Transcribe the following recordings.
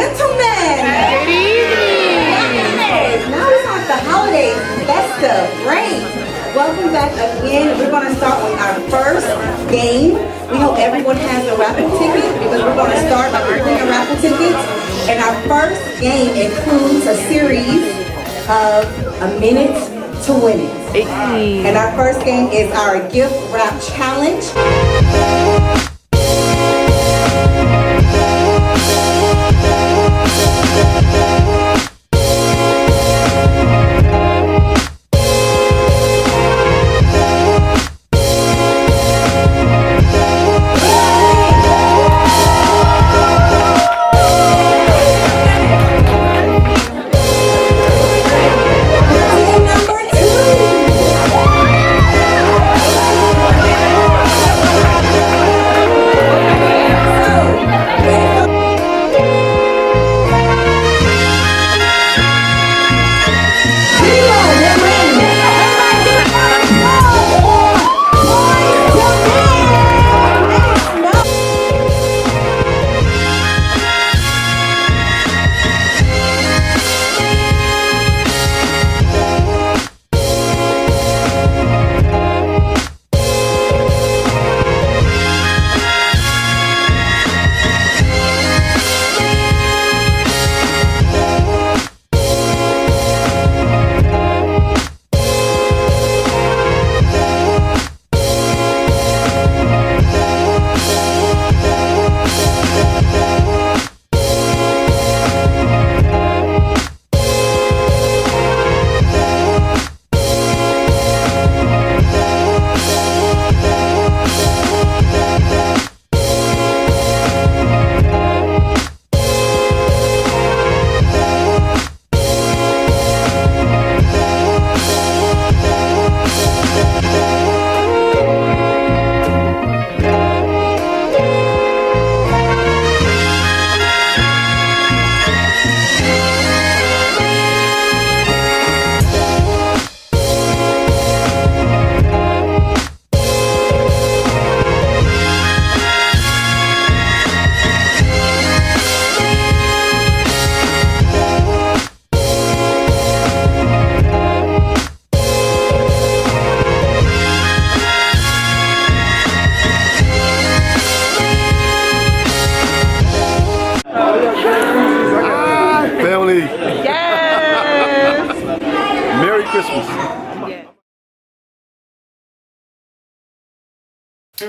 gentlemen. Good evening. Now we start the holidays, festive, great. Welcome back again. We're going to start with our first game. We hope everyone has a raffle ticket because we're going to start by opening the raffle tickets. And our first game includes a series of a minute to win it. And our first game is our gift wrap challenge.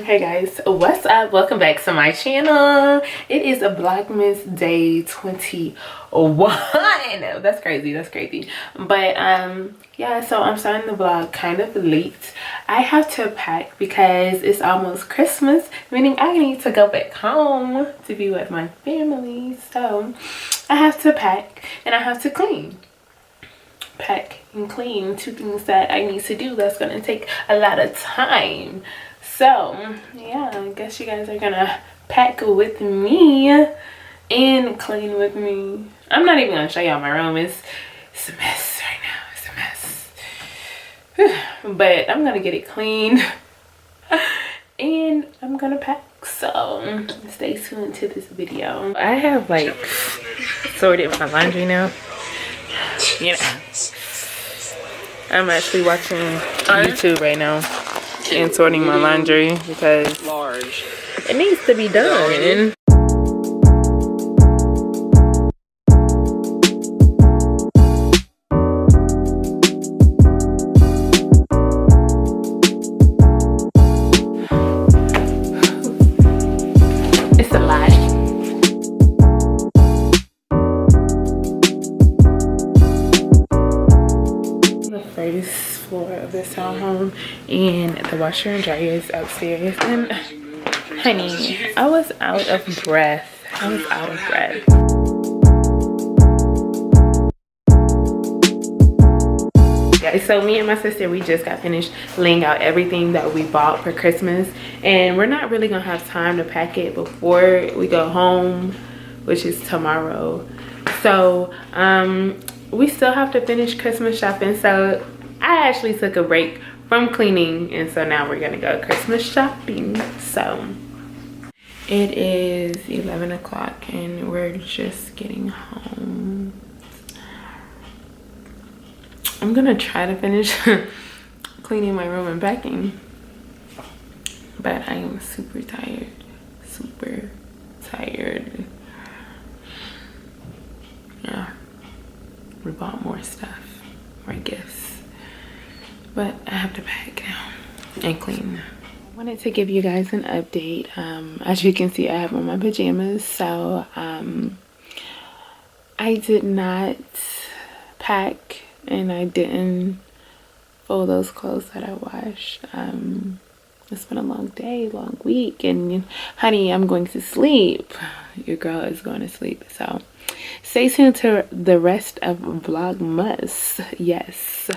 Hey guys, what's up? Welcome back to my channel. It is a Vlogmas day 21. That's crazy. But yeah, so I'm starting the vlog kind of late. I have to pack because it's almost Christmas, meaning I need to go back home to be with my family. So I have to pack and I have to clean. Pack and clean, two things that I need to do. That's gonna take a lot of time. So yeah, I guess you guys are gonna pack with me and clean with me. I'm not even gonna show y'all my room. It's a mess right now. It's a mess. But I'm gonna get it cleaned and I'm gonna pack. So stay tuned to this video. I have like sorted my laundry now. You know, I'm actually watching YouTube right now and sorting my laundry because it needs to be done. It's a lot. The first floor of this townhome and the washer and dryer is upstairs. And honey, I was out of breath. Guys, so me and my sister, we just got finished laying out everything that we bought for Christmas, and we're not really gonna have time to pack it before we go home, which is tomorrow. So we still have to finish Christmas shopping. So I actually took a break from cleaning, and so now we're gonna go Christmas shopping. So It is 11 o'clock and we're just getting home. I'm gonna try to finish cleaning my room and packing, but I am super tired. Yeah, we bought more stuff, more gifts, but I have to pack now and clean. I wanted to give you guys an update. As you can see, I have on my pajamas, so I did not pack and I didn't fold those clothes that I washed. It's been a long day, long week, and honey, I'm going to sleep. Your girl is going to sleep, so stay tuned to the rest of Vlogmas. Yes.